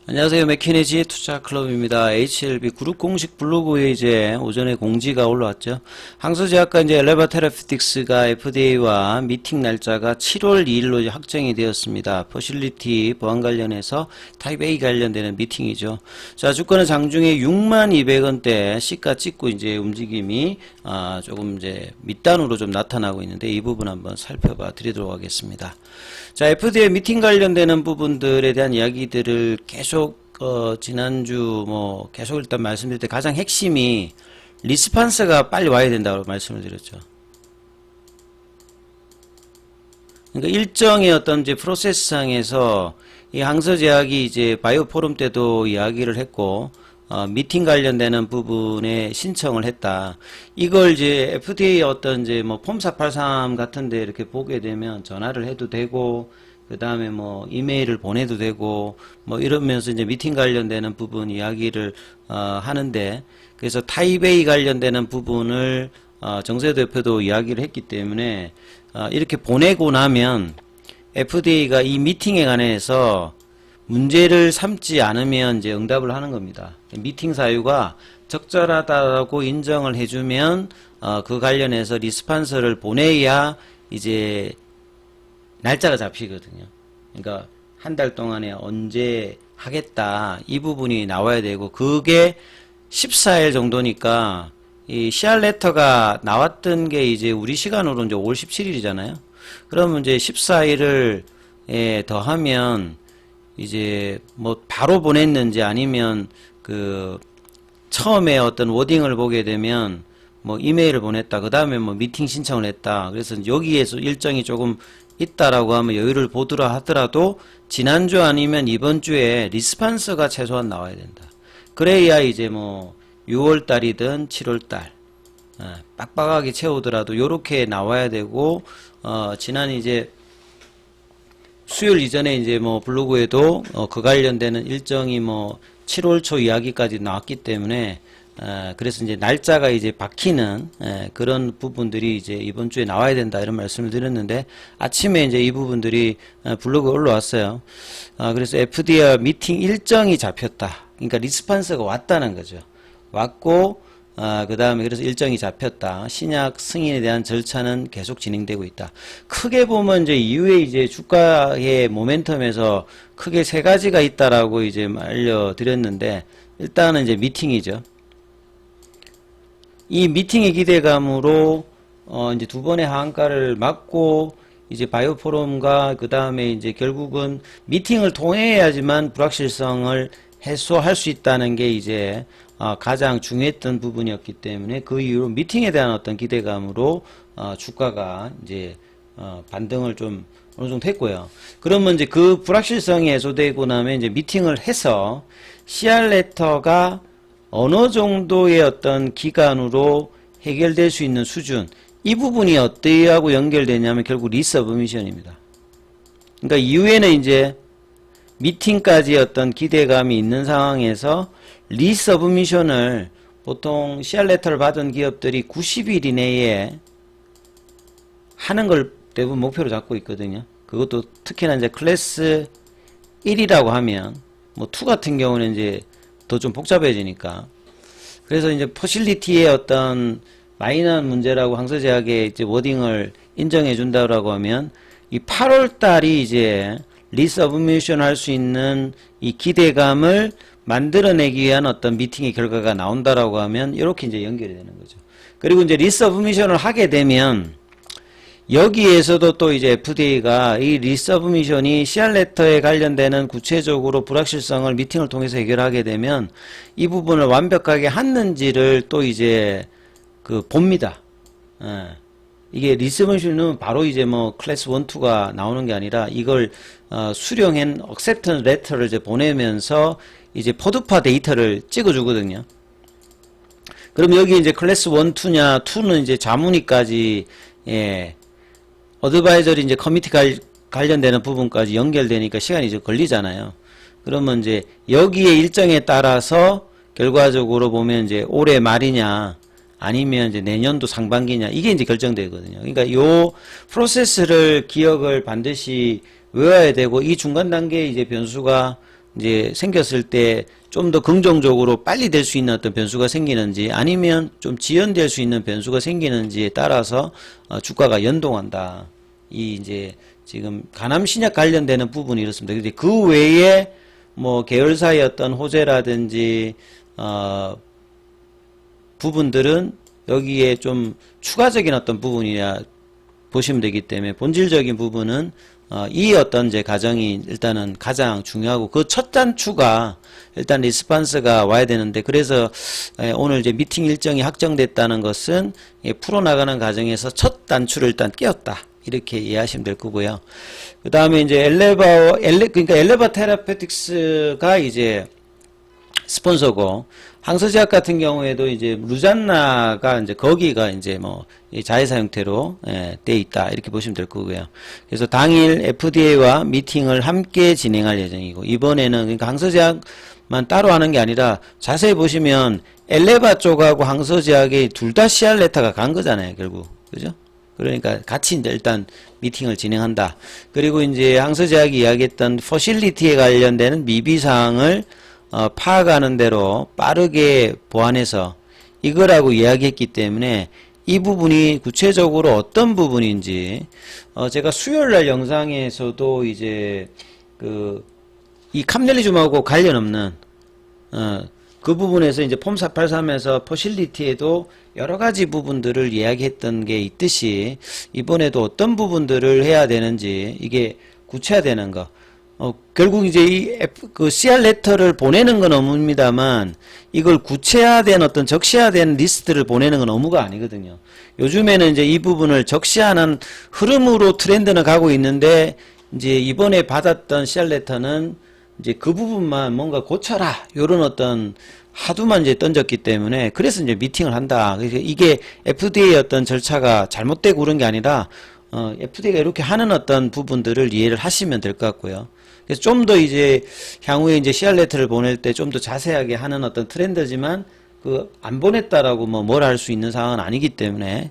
안녕하세요. 맥키네지 투자클럽입니다. HLB 그룹 공식 블로그에 이제 오전에 공지가 올라왔죠. 항소제약과 이제 엘레바 테라피틱스가 FDA와 미팅 날짜가 7월 2일로 확정이 되었습니다. 퍼실리티 보안 관련해서 타입 A 관련되는 미팅이죠. 자, 주가는 장중에 62,200원대 시가 찍고 이제 움직임이 조금 이제 밑단으로 좀 나타나고 있는데 이 부분 한번 살펴봐 드리도록 하겠습니다. 자, FDA 미팅 관련되는 부분들에 대한 이야기들을 계속 지난주 계속 일단 말씀드릴 때 가장 핵심이 리스판스가 빨리 와야 된다고 말씀을 드렸죠. 그러니까 일정의 어떤 이제 프로세스상에서 이 항서제약이 이제 바이오 포럼 때도 이야기를 했고 미팅 관련되는 부분에 신청을 했다. 이걸 이제 FDA 어떤 이제 폼 483 같은데 이렇게 보게 되면 전화를 해도 되고, 그 다음에 이메일을 보내도 되고, 이러면서 이제 미팅 관련되는 부분 이야기를, 하는데, 그래서 타입 A 관련되는 부분을, 정세도 대표도 이야기를 했기 때문에, 이렇게 보내고 나면, FDA가 이 미팅에 관해서 문제를 삼지 않으면 이제 응답을 하는 겁니다. 미팅 사유가 적절하다고 인정을 해주면 그 관련해서 리스판서를 보내야 이제 날짜가 잡히거든요. 그러니까 한 달 동안에 언제 하겠다 이 부분이 나와야 되고, 그게 14일 정도니까 이 CR 레터가 나왔던 게 이제 우리 시간으로 이제 5월 17일이잖아요. 그러면 이제 14일을 더하면 이제 바로 보냈는지 아니면 처음에 어떤 워딩을 보게 되면 이메일을 보냈다, 그 다음에 미팅 신청을 했다, 그래서 여기에서 일정이 조금 있다라고 하면 여유를 보더라 하더라도 지난주 아니면 이번 주에 리스판서가 최소한 나와야 된다. 그래야 이제 6월 달이든 7월 달 빡빡하게 채우더라도 요렇게 나와야 되고, 지난 이제 수요일 이전에 이제 블로그에도 그 관련되는 일정이 7월 초 이야기까지 나왔기 때문에 그래서 이제 날짜가 이제 박히는 그런 부분들이 이제 이번 주에 나와야 된다 이런 말씀을 드렸는데, 아침에 이제 이 부분들이 블로그에 올라왔어요. 그래서 FDA 미팅 일정이 잡혔다. 그러니까 리스판서가 왔다는 거죠. 왔고 그 다음에 그래서 일정이 잡혔다. 신약 승인에 대한 절차는 계속 진행되고 있다. 크게 보면 이제 이후에 이제 주가의 모멘텀에서 크게 세 가지가 있다라고 이제 알려드렸는데, 일단은 이제 미팅이죠. 이 미팅의 기대감으로 이제 두 번의 하한가를 맞고 이제 바이오 포럼과 그 다음에 이제 결국은 미팅을 통해야지만 불확실성을 해소할 수 있다는 게 이제 가장 중요했던 부분이었기 때문에 그 이후로 미팅에 대한 어떤 기대감으로 주가가 이제 반등을 좀 어느 정도 했고요. 그러면 이제 그 불확실성이 해소되고 나면 이제 미팅을 해서 CR 레터가 어느 정도의 어떤 기간으로 해결될 수 있는 수준, 이 부분이 어떠하고 연결되냐면 결국 리서브미션입니다. 그러니까 이후에는 이제 미팅까지 어떤 기대감이 있는 상황에서 리서브미션을 보통 CR 레터를 받은 기업들이 90일 이내에 하는 걸 대부분 목표로 잡고 있거든요. 그것도 특히나 이제 클래스 1이라고 하면 2 같은 경우는 이제 더 좀 복잡해지니까. 그래서 이제 퍼실리티의 어떤 마이너한 문제라고 항서제약의 이제 워딩을 인정해 준다고 하면 이 8월 달이 이제 리서브미션 할 수 있는 이 기대감을 만들어내기 위한 어떤 미팅의 결과가 나온다라고 하면 이렇게 이제 연결이 되는 거죠. 그리고 이제 리서브미션을 하게 되면 여기에서도 또 이제 FDA가 이 리서브미션이 CR 레터에 관련되는 구체적으로 불확실성을 미팅을 통해서 해결하게 되면 이 부분을 완벽하게 했는지를 또 이제 봅니다. 이게 리서브미션은 바로 이제 클래스 1, 2가 나오는 게 아니라 이걸 수령한 acceptance letter를 이제 보내면서 이제 포드파 데이터를 찍어주거든요. 그럼 여기 이제 클래스 1, 2냐, 2는 이제 자문위까지, 어드바이저리 이제 커미티 관련되는 부분까지 연결되니까 시간이 좀 걸리잖아요. 그러면 이제 여기에 일정에 따라서 결과적으로 보면 이제 올해 말이냐, 아니면 이제 내년도 상반기냐, 이게 이제 결정되거든요. 그러니까 요 프로세스를 기억을 반드시 외워야 되고, 이 중간 단계에 이제 변수가 이제 생겼을 때 좀 더 긍정적으로 빨리 될 수 있는 어떤 변수가 생기는지 아니면 좀 지연될 수 있는 변수가 생기는지에 따라서 주가가 연동한다. 이 이제 지금 간암 신약 관련되는 부분이 이렇습니다. 근데 그 외에 뭐 계열사의 어떤 호재라든지 부분들은 여기에 좀 추가적인 어떤 부분이야 보시면 되기 때문에 본질적인 부분은 이 어떤 이제 과정이 일단은 가장 중요하고 그 첫 단추가 일단 리스판스가 와야 되는데 그래서 오늘 이제 미팅 일정이 확정됐다는 것은 풀어나가는 과정에서 첫 단추를 일단 깨었다. 이렇게 이해하시면 될 거고요. 그 다음에 이제 그러니까 엘레바 테라페틱스가 이제 스폰서고, 항서제약 같은 경우에도 이제 루잔나가 이제 거기가 이제 뭐 자회사 형태로 돼 있다. 이렇게 보시면 될 거고요. 그래서 당일 FDA와 미팅을 함께 진행할 예정이고, 이번에는 그러니까 항서제약만 따로 하는 게 아니라 자세히 보시면 엘레바 쪽하고 항서제약이 둘 다 CR 레터가 간 거잖아요, 결국. 그죠? 그러니까 같이 이제 일단 미팅을 진행한다. 그리고 이제 항서제약이 이야기했던 퍼실리티에 관련되는 미비사항을 파악하는 대로 빠르게 보완해서 이거라고 이야기했기 때문에 이 부분이 구체적으로 어떤 부분인지 제가 수요일날 영상에서도 이제 이 캄넬리즘하고 관련 없는 그 부분에서 이제 폼 483에서 퍼실리티에도 여러 가지 부분들을 이야기했던 게 있듯이 이번에도 어떤 부분들을 해야 되는지 이게 구체화되는 거. 결국 이제 그 CR 레터를 보내는 건 업무입니다만 이걸 구체화된 어떤 적시화된 리스트를 보내는 건 업무가 아니거든요. 요즘에는 이제 이 부분을 적시하는 흐름으로 트렌드는 가고 있는데 이제 이번에 받았던 CR 레터는 이제 그 부분만 뭔가 고쳐라 요런 어떤 하두만 이제 던졌기 때문에 그래서 이제 미팅을 한다. 그래서 이게 FDA 어떤 절차가 잘못되고 그런 게 아니라 FDA가 이렇게 하는 어떤 부분들을 이해를 하시면 될 것 같고요. 그래서 좀 더 이제 향후에 이제 CR 레터를 보낼 때 좀 더 자세하게 하는 어떤 트렌드지만 안 보냈다라고 뭘 할 수 있는 상황은 아니기 때문에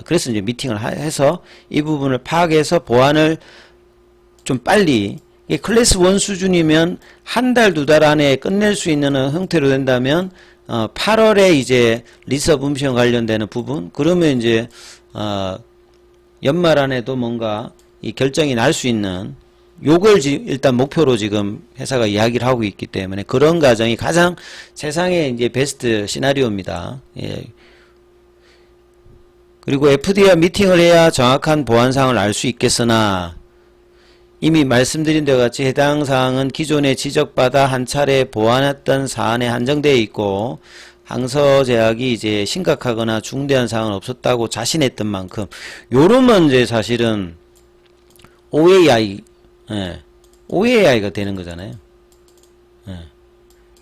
그래서 이제 미팅을 해서 이 부분을 파악해서 보완을 좀 빨리 클래스 1 수준이면 한 달, 두 달 안에 끝낼 수 있는 형태로 된다면 8월에 이제 리서브 음시형 관련되는 부분 그러면 이제 연말 안에도 뭔가 이 결정이 날 수 있는 요걸 일단 목표로 지금 회사가 이야기를 하고 있기 때문에 그런 과정이 가장 세상의 이제 베스트 시나리오입니다. 예. 그리고 FDA와 미팅을 해야 정확한 보안 사항을 알 수 있겠으나 이미 말씀드린 데 같이 해당 사항은 기존에 지적받아 한 차례 보완했던 사안에 한정되어 있고 항서제약이 이제 심각하거나 중대한 사항은 없었다고 자신했던 만큼 요러면 이제 사실은 OAI OAI가 되는 거잖아요.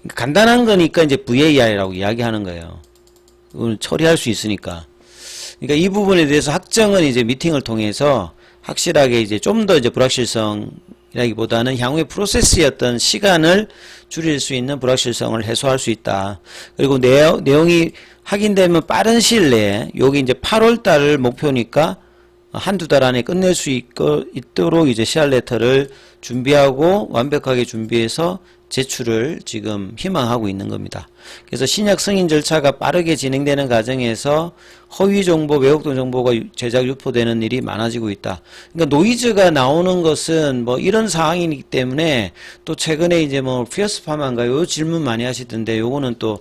간단한 거니까 이제 VAI라고 이야기하는 거예요. 이걸 처리할 수 있으니까. 그러니까 이 부분에 대해서 확정은 이제 미팅을 통해서 확실하게 이제 좀 더 이제 불확실성이라기보다는 향후의 프로세스의 어떤 시간을 줄일 수 있는 불확실성을 해소할 수 있다. 그리고 내용이 확인되면 빠른 시일 내에 여기 이제 8월 달을 목표니까 한두 달 안에 끝낼 수 있도록 이제 CR 레터를 준비하고 완벽하게 준비해서 제출을 지금 희망하고 있는 겁니다. 그래서 신약 승인 절차가 빠르게 진행되는 과정에서 허위 정보, 왜곡된 정보가 제작 유포되는 일이 많아지고 있다. 그러니까 노이즈가 나오는 것은 뭐 이런 상황이기 때문에 또 최근에 이제 뭐 피어스 파마인가요? 요 질문 많이 하시던데 요거는 또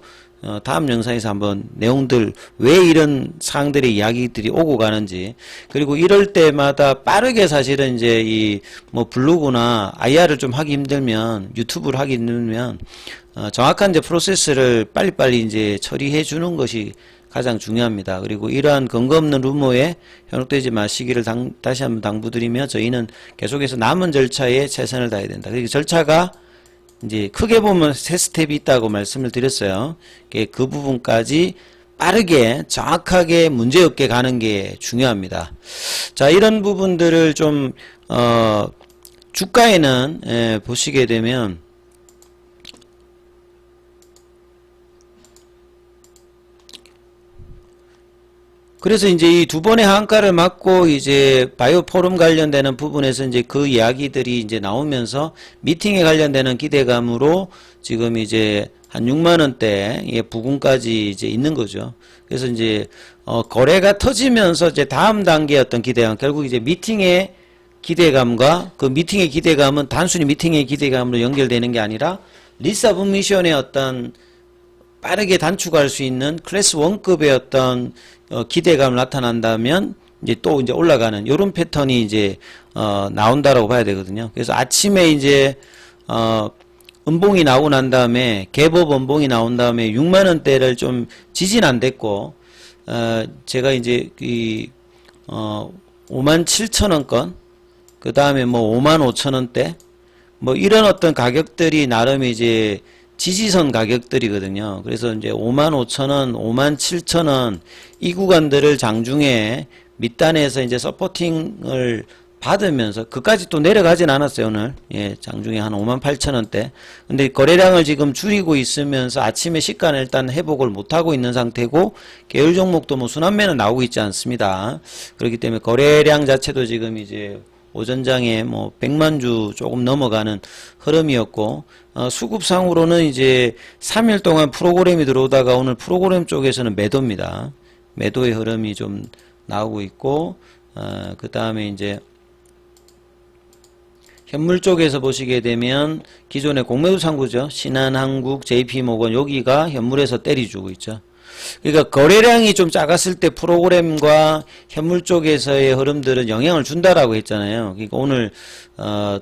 다음 영상에서 한번 내용들 왜 이런 사항들의 이야기들이 오고 가는지 그리고 이럴 때마다 빠르게 사실은 이제 이 뭐 블로그나 IR을 좀 하기 힘들면 유튜브를 하기 힘들면 정확한 이제 프로세스를 빨리빨리 이제 처리해 주는 것이 가장 중요합니다. 그리고 이러한 근거 없는 루머에 현혹되지 마시기를 다시 한번 당부드리며 저희는 계속해서 남은 절차에 최선을 다해야 된다. 그리고 절차가 이제 크게 보면 세 스텝이 있다고 말씀을 드렸어요. 그 부분까지 빠르게 정확하게 문제없게 가는 게 중요합니다. 자, 이런 부분들을 좀 주가에는 보시게 되면 그래서 이제 이 두 번의 하한가를 맞고 이제 바이오 포럼 관련되는 부분에서 이제 그 이야기들이 이제 나오면서 미팅에 관련되는 기대감으로 지금 이제 한 6만 원대의 부근까지 이제 있는 거죠. 그래서 이제 거래가 터지면서 이제 다음 단계의 어떤 기대감, 결국 이제 미팅의 기대감과 그 미팅의 기대감은 단순히 미팅의 기대감으로 연결되는 게 아니라 리서브미션의 어떤 빠르게 단축할 수 있는 클래스 1급의 어떤 기대감을 나타난다면 이제 또 이제 올라가는 이런 패턴이 이제 나온다라고 봐야 되거든요. 그래서 아침에 이제 음봉이 나오고 난 다음에 갭업 음봉이 나온 다음에 6만 원대를 좀 지진 안 됐고 제가 이제 이 57,000원권 그 다음에 뭐 55,000원대 뭐 이런 어떤 가격들이 나름 이제 지지선 가격들이거든요. 그래서 이제 55,000원, 57,000원 이 구간들을 장중에 밑단에서 이제 서포팅을 받으면서 그까지 또 내려가진 않았어요. 오늘 예, 장중에 한 58,000원대. 근데 거래량을 지금 줄이고 있으면서 아침에 시가는 일단 회복을 못하고 있는 상태고 계열 종목도 뭐 순환매는 나오고 있지 않습니다. 그렇기 때문에 거래량 자체도 지금 이제 오전장에 뭐 100만 주 조금 넘어가는 흐름이었고 수급상으로는 이제 3일 동안 프로그램이 들어오다가 오늘 프로그램 쪽에서는 매도입니다. 매도의 흐름이 좀 나오고 있고 그 다음에 이제 현물 쪽에서 보시게 되면 기존의 공매도 창구죠. 신한한국, JP모건 여기가 현물에서 때려주고 있죠. 그러니까 거래량이 좀 작았을 때 프로그램과 현물 쪽에서의 흐름들은 영향을 준다라고 했잖아요. 그러니까 오늘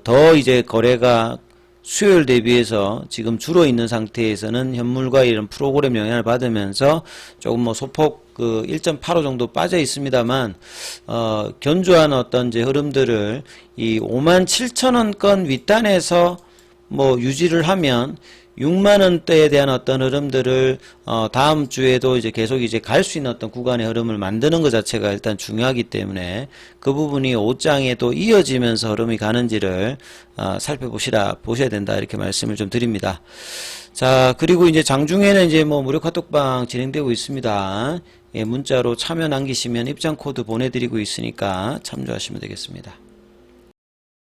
더 이제 거래가 수요일 대비해서 지금 줄어 있는 상태에서는 현물과 이런 프로그램 영향을 받으면서 조금 뭐 소폭 그 1.85 정도 빠져 있습니다만 견조한 어떤 이제 흐름들을 이 57,000원권 윗단에서 뭐 유지를 하면 6만 원대에 대한 어떤 흐름들을 다음 주에도 이제 계속 이제 갈 수 있는 어떤 구간의 흐름을 만드는 것 자체가 일단 중요하기 때문에 그 부분이 5장에도 이어지면서 흐름이 가는지를 보셔야 된다 이렇게 말씀을 좀 드립니다. 자, 그리고 이제 장중에는 이제 뭐 무료 카톡방 진행되고 있습니다. 예, 문자로 참여 남기시면 입장 코드 보내드리고 있으니까 참조하시면 되겠습니다.